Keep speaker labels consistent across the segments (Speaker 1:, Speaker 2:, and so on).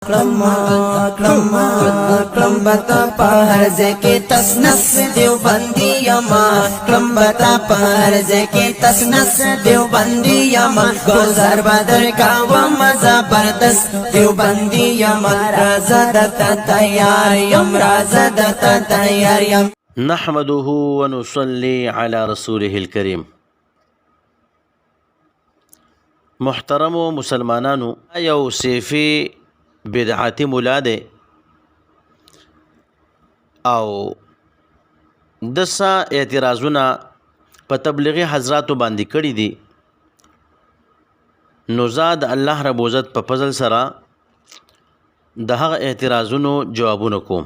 Speaker 1: کلم بتا پر زکی تسنس دیو بندی یما کلم بتا پر زکی تسنس دیو بندی یما گذر بدر کا و زبردست دیو بندی یما رازدت تیار یم رازدت تیار یم
Speaker 2: نحمده ونصلي على رسوله الكريم. محترم مسلمانانو، یو صیفی بدعاتی مولا دی او دسا اعتراضونه په تبلیغی حضراتو باندې کړي دي، نو زاد الله رب عزت په فضل سره د هغه اعتراضونو جوابونه کوم.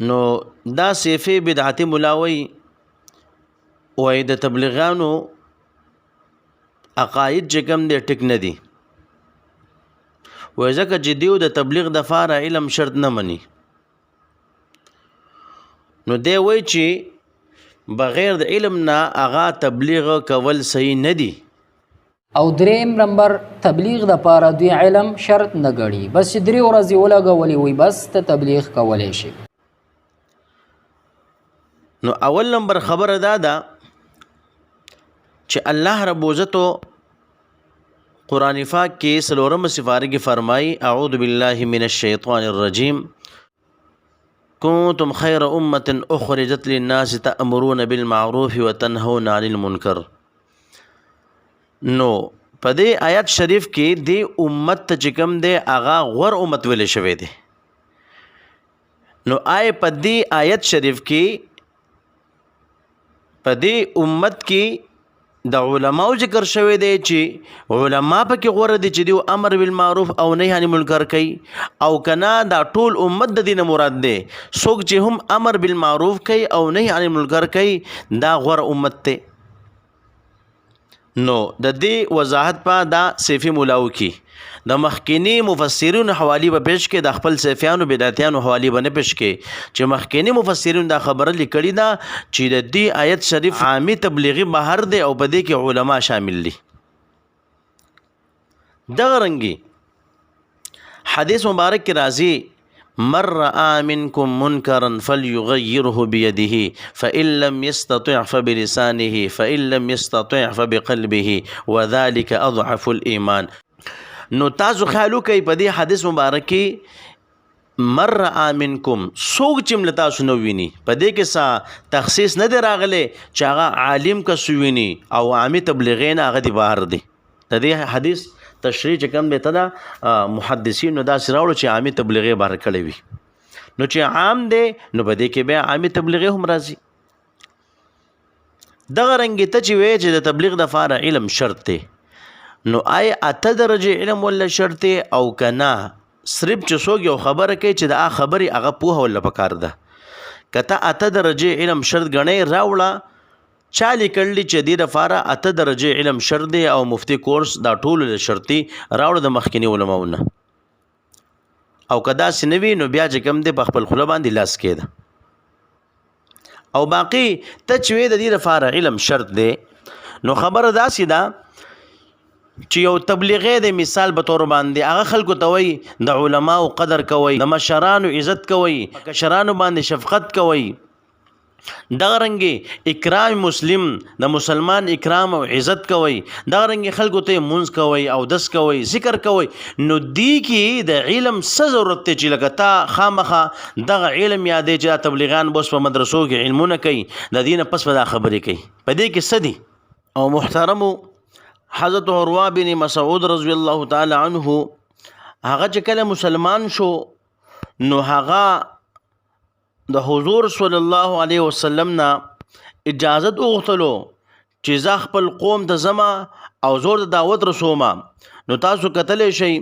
Speaker 2: نو دا صیفی بدعاتی مولاوی وای د تبلیغانو عقاید چې کوم دی ټیک نه دي، وای ځکه چې دیو د تبلیغ د فاره علم شرط نه مني. نو دی وای چې بغیر د علم نه هغه تبلیغ کول صحیح نه دي.
Speaker 3: او دریم نمبر تبلیغ د پاره دوی علم شرط نه ګڼي، بس چې درې ورځې ولګولې وي بس ته تبلیغ کولی شي.
Speaker 2: نو اول نمبر خبره دا ده چې الله رب عزت قرآن پاک کې سلورم سپاره کې فرمایي اعوذ بالله من الشیطان الرجیم کنتم خیر امة اخرجت للناس تأمرون بالمعروف وتنهون عن المنکر. نو په دې آیات شریف کې د امت ته چې کوم دی هغه غور امت ویل شوی دی. نو په دې آیت شریف کې په دې امت کې د علماو ذکر شوی دی چې علما پکې غوره دي چې دیو امر بالمعروف او نهی عن المنکر کوي، او کنا دا ټول امت د دینه مراد دی. څوک چې هم امر بالمعروف کوي او نهی عن المنکر کوي دا غوره امت ته. نو د دې وضاحت په دا صیفی مولاو کې د مخکینی مفسرین حوالی به پیش کې، د خپل صیفیانو بدعتیانو حوالی به نه پیش کې چې مخکینی مفسرین دا خبره لیکلې ده چې د دې آیت شریف عامی تبلیغی بهر دی او په دې کې علما شامل دي. دغه رنګي حدیث مبارک کې راځي من رأى منكم منكرا فليغيره بيده فإن لم يستطع فبلسانه فإن لم يستطع فبقلبه وذلك أضعف الإيمان. نو تاسو خیالو کوي په دې حدیث مبارک کې من رأى منكم څوک چې تاسو نو ویني، په دې کې څه تخصیص نه دی راغلی چې هغه عالم کس ویني او عامي تبلیغین هغه دی بهر دی. د دې حدیث تشریح چې کوم دی ته دا محدثین نو داسې راوړو چې عامي تبلیغی بهر کړی وي. نو چې عام دی نو په دې کې بیا عامي تبلیغی هم راځي. دغه رنګې ته چې وایي چې د تبلیغ دپاره علم شرط دی، نو اته درجه علم ولا شرط او کنا صرف چې څوک یو خبره کوي چې دا خبري هغه پوهه ولا پکار ده. کته اته درجه علم شرط غنۍ راوړه چالي کړلی چې دې لپاره اته درجه علم شرط دی او مفتی کورس دا ټول شرطي راوړه د مخکینی علماونه. او کدا سنوي نو بیا چې کوم دی په خپل خله باندې لاس کېده. او باقی ته چې د دې لپاره علم شرط دی نو خبره داسې ده چې یو تبلیغی د مثال په تور باندې هغه خلکو ته وایي د علماو قدر کوي، د مشرانو عزت کوي، کشرانو باندې شفقت کوي. دغه رنګې اکرام مسلم د مسلمان اکرام او عزت کوي. دغه رنګې خلکو ته مونځ کوي او دس کوي ذکر کوي. نو دی کې د علم څه ضرورت دی چې لکه تا خامخه دغه علم یادې چې تبلیغان بوس په مدرسو کې علمونه کوي د دینه پس په دا خبرې کوي په دې کې څه دي. او محترمو حضرت عروه بن مسعود رضی الله تعالی عنه هغه چې کله مسلمان شو نو هغه د حضور صلی الله علیه وسلم نه اجازت وغوښتلو چې زه خپل قوم ته ځم او زور د دعوت رسوم. نو تاسو کتلی شئ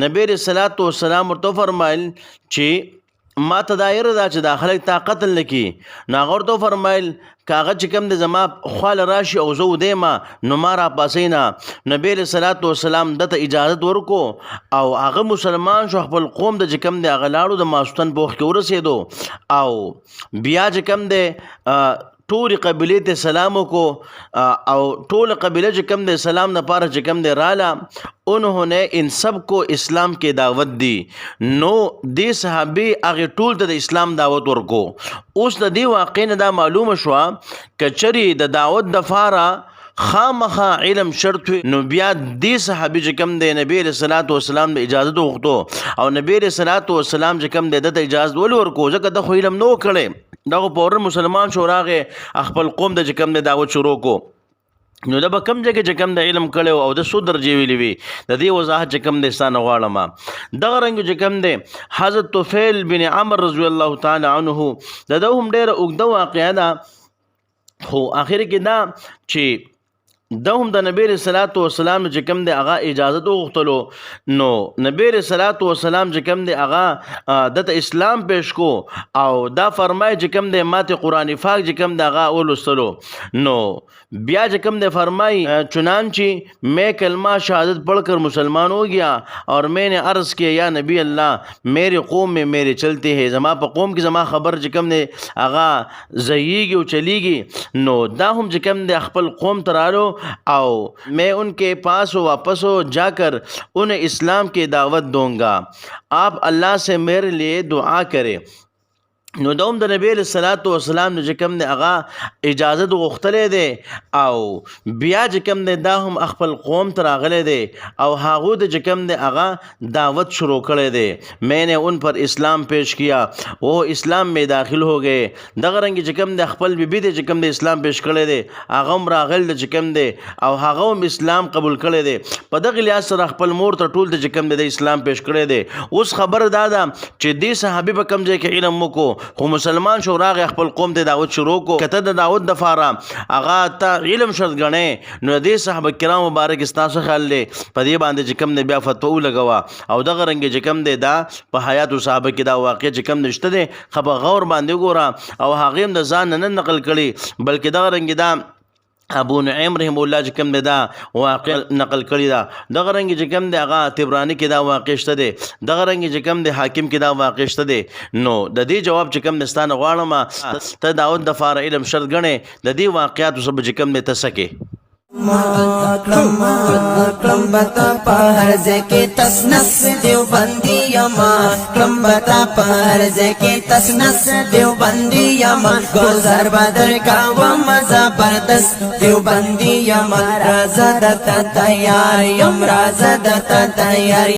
Speaker 2: نبی رسول الله والسلام ورته فرمایل چې ما ته دایر دا چې دا خلک تا قتل نکي. نو هغه ورته فرمایل کاغه چې کوم د زما خواله راشي او زه ودیمه نو ما را پاسې نه. نبی رسول الله والسلام دته اجازت ورکو او هغه مسلمان شو، خپل قوم د چې کوم دی هغه لاړو د ماسوتن په وخت کې ورسېدو او بیا چې کوم دی ټول قبیله ته سلام کو او ټول قبیله چې کم د سلام نه پاره چې کم د رااله انہوں ان سب کو اسلام کې دعوت دی نو دې صحابي هغه ټول ته د اسلام دعوت ورکو. اوس د دې واقع نه دا معلومه شو کچري د دعوت د فاره خامخا علم شرط نو بیا دې صحابي چې کم دی نبی رسول الله والسلام د اجازه وغوښتو او نبی رسول الله والسلام چې کم دی د اجازه ول ورکو ځکه د خو علم نو کړي دغه پور مسلمان شو راغه خپل قوم د چې کم دی دعوت شروع کو نو د کم ځای چې کم د علم کړي او د 100 درجه ویلې وي د دې وضاحت چې کم د ستانه غواړم. دغه رنګ چې کم دی حضرت طفیل بن عمرو رضی الله تعالی عنه د دوهم ډېر اوږده واقعه ده خو اخر کې دا چې هم د نبی رسول الله والسلام چې کوم دی هغه اجازه وغوښتلو نو نبی رسول الله والسلام چې کوم دی هغه د اسلام پیش کو او دا فرمای چې کوم دی ماته قرآن پاک چې کوم دی هغه ولوستلو نو بیا چې کوم دی فرمای چنانچہ میں کلمہ شہادت پڑھ کر مسلمان ہو گیا اور میں نے عرض کیا یا نبی اللہ میرے قوم میں میرے چلتے ہیں زما په قوم کې زما خبر چې کوم دی هغه زیږي او چلیږي نو دا هم چې کوم دی خپل قوم ترالو او میں ان کے پاس واپس جا کر انہیں اسلام کی دعوت دوں گا آپ اللہ سے میرے لیے دعا کریں. نو دوم د نبی صلی الله علیه وسلم چې کوم دی هغه اجازه غوښتلې ده او بیا چې کوم دی دا هم خپل قوم ته راغلی دی او هغه د چې کوم دی هغه دعوت شروع کړی دی میں نے ان پر اسلام پیش کیا وہ اسلام میں داخل ہو گئے. دغه رنګ چې کوم دی خپل بیبي دی چې کوم دی اسلام پیش کړی دی هغه هم راغلی دی چې کوم دی او هغه هم اسلام قبول کړی دی په دغه لحاظ سره خپل مور ته ټول دی چې کوم دی اسلام پیش کړی دی. اوس خبر دا ده چې دې صحابي په کوم ځای کې علم وکړو خو مسلمان شو راغی خپل قوم ته دعوت شروع کو کته د دعوت د فاره اغا ته علم شرط غنې نو دې صحابه کرام مبارک استاسو خل له په دې باندې چې کم نه بیا فتوا لګوا او دغه رنګ چې کم دی دا په حیات صحابه کې دا واقع چې کم نشته دی خبر غور باندې ګوره او هغه هم د ځان نه نقل کړي بلکې دغه رنګ دا ابو نعیم رحم الله چې کوم دی دا واقع نقل کړی دا دغه رنګ چې کوم دی هغه طبرانی کې دا واقع شته دی دغه رنګ چې کوم دی حاکم کې دا واقع شته دی. نو د دې جواب چې کوم دستانه غواړم ته داود د فار علم شرط غنې د دې واقعات سب چې کوم دی تسکه
Speaker 1: کلم بتا پہر زکی تسنس دیو بندی یما کلم بتا پہر زکی تسنس دیو بندی یما گزر بدر کا ومزا بردست دیو بندی یما رازدتا تیار یم رازدتا تیار